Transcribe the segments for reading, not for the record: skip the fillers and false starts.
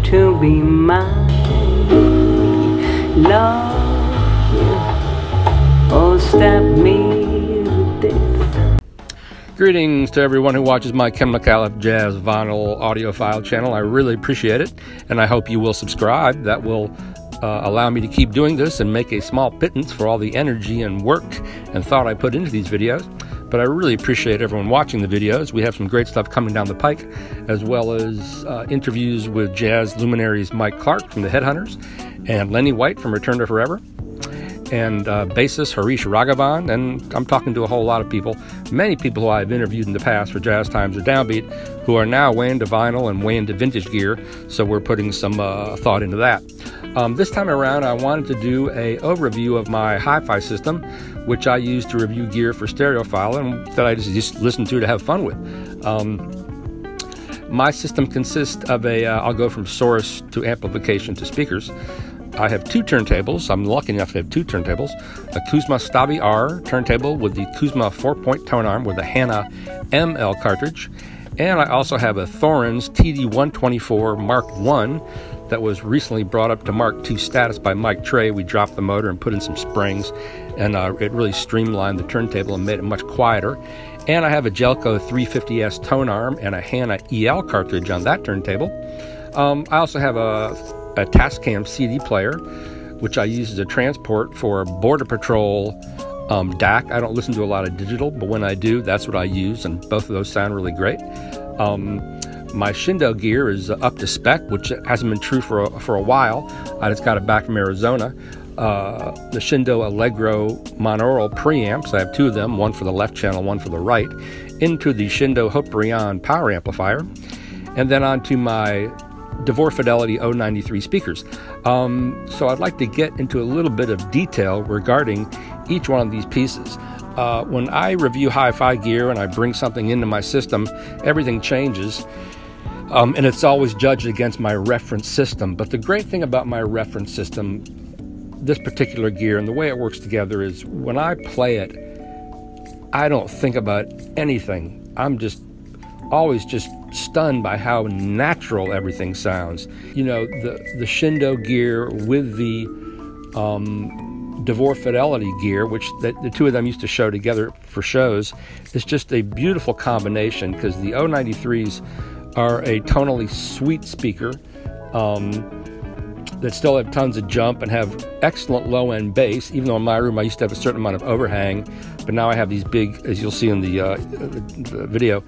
to be mine. Love you or stab me to death. Greetings to everyone who watches my Chemical Jazz Vinyl audiophile channel. I really appreciate it, and I hope you will subscribe. That will allow me to keep doing this and make a small pittance for all the energy and work and thought I put into these videos. But I really appreciate everyone watching the videos. We have some great stuff coming down the pike, as well as interviews with jazz luminaries Mike Clark from the Headhunters and Lenny White from Return to Forever, and bassist Harish Raghavan. And I'm talking to a whole lot of people, many people who I've interviewed in the past for Jazz Times or Downbeat, who are now way into vinyl and way into vintage gear, so we're putting some thought into that. This time around, I wanted to do an overview of my hi-fi system, which I use to review gear for stereophile and that I just listen to have fun with. My system consists of I'll go from source to amplification to speakers. I have two turntables. I'm lucky enough to have two turntables. A Kuzma Stabi R turntable with the Kuzma 4-point tone arm with a Hanna ML cartridge. And I also have a Thorens TD124 Mark I that was recently brought up to Mark II status by Mike Trey. We dropped the motor and put in some springs, and it really streamlined the turntable and made it much quieter. And I have a Jelco 350S tone arm and a Hanna EL cartridge on that turntable. I also have a Tascam CD player, which I use as a transport for Border Patrol DAC. I don't listen to a lot of digital, but when I do, that's what I use, and both of those sound really great. My Shindo gear is up to spec, which hasn't been true for a while. I just got it back from Arizona. The Shindo Allegro monaural preamps, I have two of them, one for the left channel, one for the right, into the Shindo Hoprion power amplifier, and then onto my Devore Fidelity 093 speakers. So I'd like to get into a little bit of detail regarding each one of these pieces. When I review hi-fi gear and I bring something into my system, everything changes. And it's always judged against my reference system. But the great thing about my reference system, this particular gear and the way it works together, is when I play it, I don't think about anything. I'm just always just stunned by how natural everything sounds. You know, the Shindo gear with the Devore Fidelity gear, which the two of them used to show together for shows, is just a beautiful combination, because the 093s are a tonally sweet speaker that still have tons of jump and have excellent low-end bass, even though in my room I used to have a certain amount of overhang, but now I have these big, as you'll see in the video,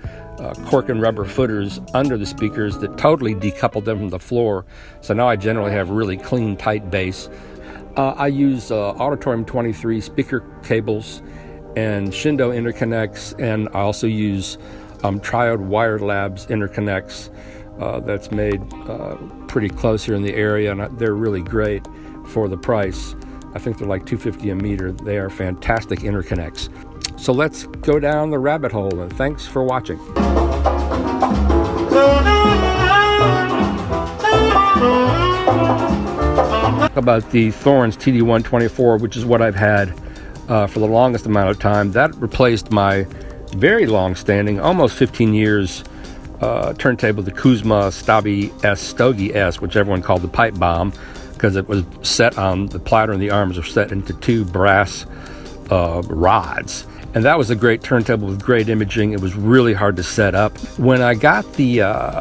cork and rubber footers under the speakers that totally decouple them from the floor, so now I generally have really clean, tight bass. I use Auditorium 23 speaker cables and Shindo interconnects, and I also use Triode Wired Labs interconnects that's made pretty close here in the area, and they're really great for the price. I think they're like $250 a meter. They are fantastic interconnects. So let's go down the rabbit hole, and thanks for watching. About the Thorens TD124, which is what I've had for the longest amount of time. That replaced my very long-standing, almost 15 years, turntable, the Kuzma Stabi S Stogie S, which everyone called the pipe bomb, because it was set on the platter, and the arms are set into two brass rods. And that was a great turntable with great imaging. It was really hard to set up. When I got the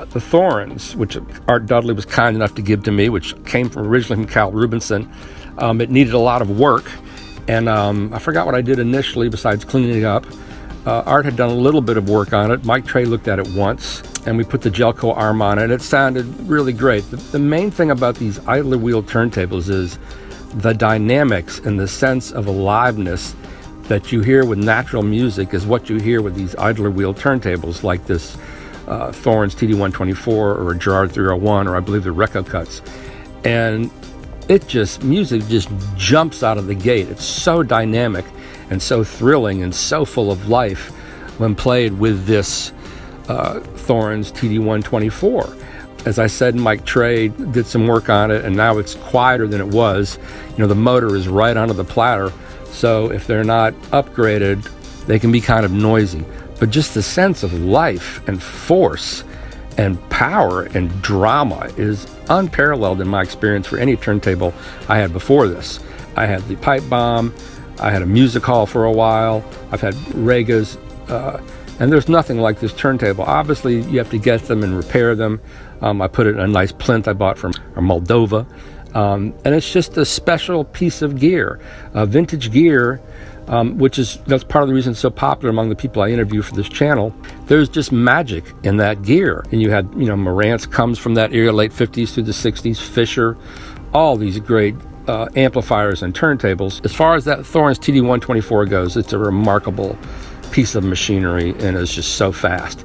Thorens, which Art Dudley was kind enough to give to me, which came originally from Cal Rubinson, it needed a lot of work. And I forgot what I did initially besides cleaning it up. Art had done a little bit of work on it. Mike Trey looked at it once, and we put the Jelco arm on it. It sounded really great. The main thing about these idler wheel turntables is the dynamics and the sense of aliveness that you hear with natural music is what you hear with these idler wheel turntables, like this Thorens TD124 or a Gerard 301, or I believe the Reco Cuts. And music just jumps out of the gate. It's so dynamic and so thrilling and so full of life when played with this Thorens TD124. As I said, Mike Trey did some work on it, and now it's quieter than it was. You know, the motor is right onto the platter, so if they're not upgraded, they can be kind of noisy. But just the sense of life and force and power and drama is unparalleled in my experience for any turntable I had before this. I had the pipe bomb, I had a music hall for a while, I've had Regas, and there's nothing like this turntable. Obviously, you have to get them and repair them. I put it in a nice plinth I bought from Moldova. And it's just a special piece of gear, vintage gear, that's part of the reason it's so popular among the people I interview for this channel. There's just magic in that gear. And you had, Marantz comes from that era, late 50s through the 60s, Fisher, all these great amplifiers and turntables. As far as that Thorens TD124 goes, it's a remarkable piece of machinery, and it's just so fast.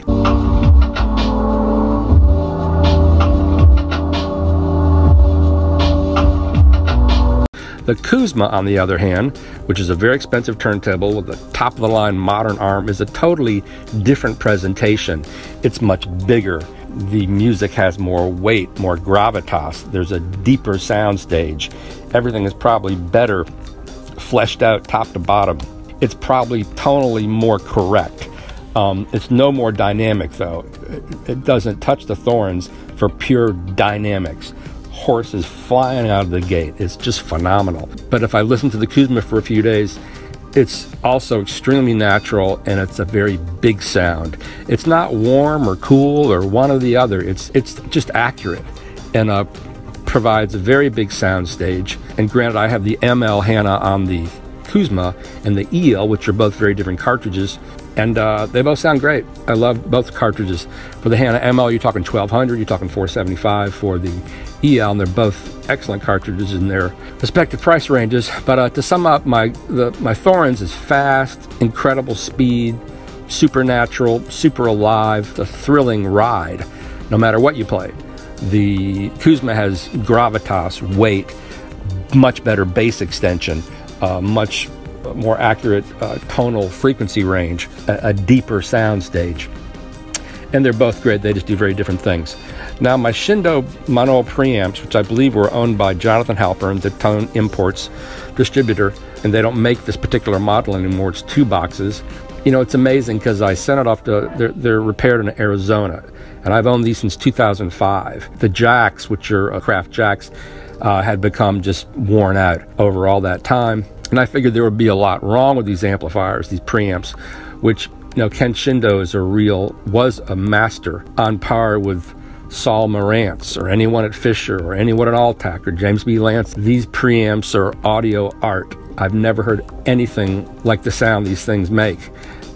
The Kuzma, on the other hand, which is a very expensive turntable with a top-of-the-line modern arm, is a totally different presentation. It's much bigger. The music has more weight, more gravitas. There's a deeper sound stage. Everything is probably better fleshed out top to bottom. It's probably tonally more correct. It's no more dynamic, though. It doesn't touch the Thorens for pure dynamics. Horses flying out of the gate. It's just phenomenal. But if I listen to the Kuzma for a few days, it's also extremely natural, and it's a very big sound. It's not warm or cool or one or the other. It's just accurate, and provides a very big sound stage. And granted, I have the ML Hannah on the Kuzma and the EL, which are both very different cartridges, and they both sound great. I love both cartridges. For the Hannah ML, you're talking 1200, you're talking 475 for the EL, and they're both excellent cartridges in their respective price ranges. But to sum up, my Thorens is fast, incredible speed, supernatural, super alive. It's a thrilling ride, no matter what you play. The Kuzma has gravitas, weight, much better bass extension, much more accurate tonal frequency range, a deeper sound stage. And they're both great. They just do very different things. Now, my Shindo mono preamps, which I believe were owned by Jonathan Halpern, the Tone Imports distributor, and they don't make this particular model anymore. It's 2 boxes. It's amazing because I sent it off to, they're repaired in Arizona, and I've owned these since 2005. The jacks, which are Craft jacks, had become just worn out over all that time. And I figured there would be a lot wrong with these amplifiers, these preamps, which, Ken Shindo was a master, on par with Saul Marantz or anyone at Fisher or anyone at Altac or James B. Lance. These preamps are audio art. I've never heard anything like the sound these things make.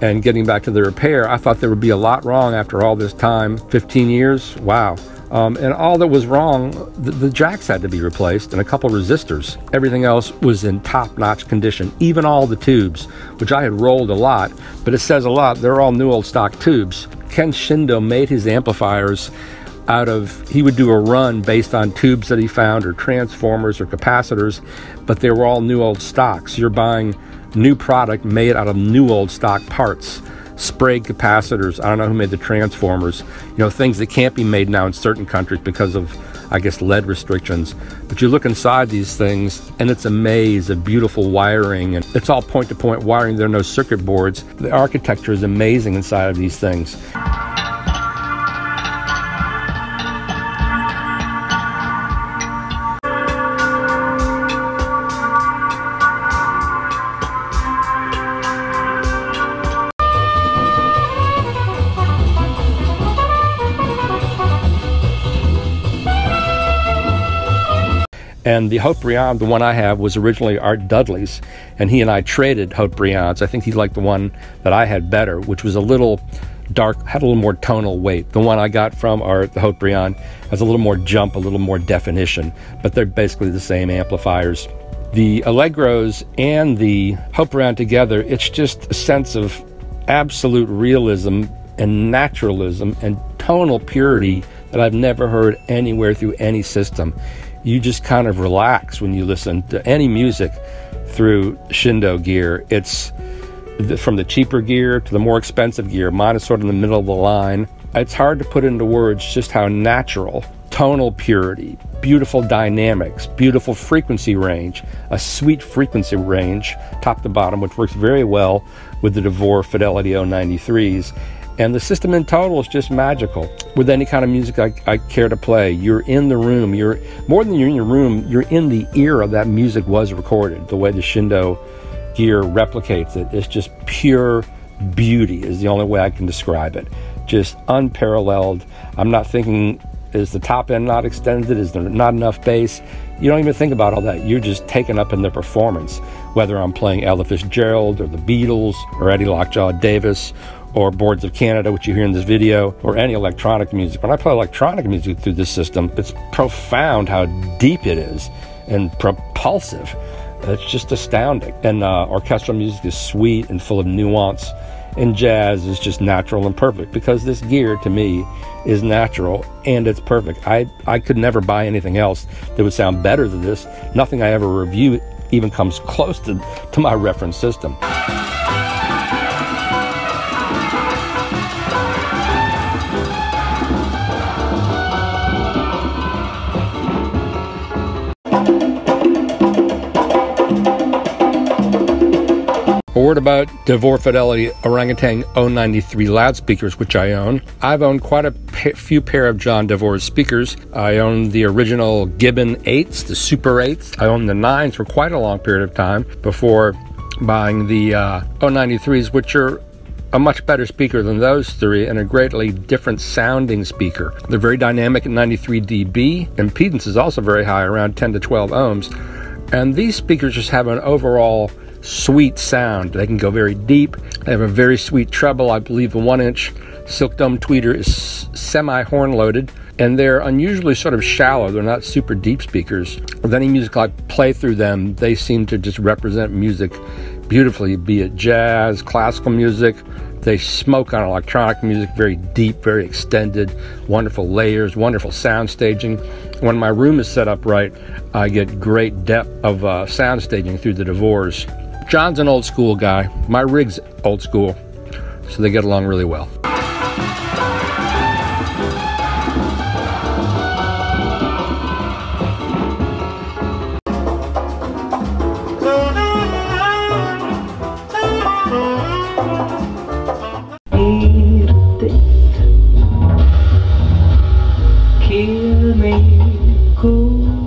And getting back to the repair, I thought there would be a lot wrong after all this time, 15 years, wow. And all that was wrong, the jacks had to be replaced and a couple resistors. Everything else was in top-notch condition, even all the tubes, which I had rolled a lot, but it says a lot. They're all new old stock tubes. Ken Shindo made his amplifiers he would do a run based on tubes that he found or transformers or capacitors, but they were all new old stocks. You're buying new product made out of new old stock parts. Sprayed capacitors. I don't know who made the transformers. Things that can't be made now in certain countries because of, I guess, lead restrictions. But you look inside these things, and it's a maze of beautiful wiring, and it's all point-to-point wiring. There are no circuit boards. The architecture is amazing inside of these things. And the Haute-Briand, the one I have, was originally Art Dudley's, and he and I traded Haute-Briands. I think he liked the one that I had better, which was a little dark, had a little more tonal weight. The one I got from the Haute-Briand has a little more jump, a little more definition, but they're basically the same amplifiers. The Allegros and the Haute-Briand together, it's just a sense of absolute realism and naturalism and tonal purity that I've never heard anywhere through any system. You just kind of relax when you listen to any music through Shindo gear. It's from the cheaper gear to the more expensive gear. Mine is sort of in the middle of the line. It's hard to put into words just how natural, tonal purity, beautiful dynamics, beautiful frequency range, a sweet frequency range, top to bottom, which works very well with the Devore Fidelity 093s, And the system in total is just magical. With any kind of music I care to play, you're in the room. You're more than you're in your room, you're in the era that music was recorded. The way the shindo gear replicates it, it's just pure beauty is the only way I can describe it. Just unparalleled. I'm not thinking, is the top end not extended? Is there not enough bass? You don't even think about all that. You're just taken up in the performance, whether I'm playing Ella Fitzgerald or the Beatles or Eddie Lockjaw Davis or Boards of Canada, which you hear in this video, or any electronic music. When I play electronic music through this system, it's profound how deep it is and propulsive. It's just astounding. And orchestral music is sweet and full of nuance, and jazz is just natural and perfect, because this gear to me is natural and it's perfect. I could never buy anything else that would sound better than this. Nothing I ever review even comes close to my reference system. A word about Devore Fidelity Orangutan 093 loudspeakers, which I own. I've owned quite a few pair of John Devore's speakers. I own the original Gibbon 8s, the Super 8s. I owned the 9s for quite a long period of time before buying the 093s, which are a much better speaker than those three and a greatly different sounding speaker. They're very dynamic at 93 dB. Impedance is also very high, around 10 to 12 ohms. And these speakers just have an overall sweet sound. They can go very deep. They have a very sweet treble. I believe the 1-inch Silk Dome tweeter is semi-horn loaded, and they're unusually sort of shallow. They're not super deep speakers. With any music I play through them, they seem to just represent music beautifully, be it jazz, classical music. They smoke on electronic music, very deep, very extended, wonderful layers, wonderful sound staging. When my room is set up right, I get great depth of sound staging through the Devores. John's an old school guy. My rig's old school, so they get along really well. Kill me, cool.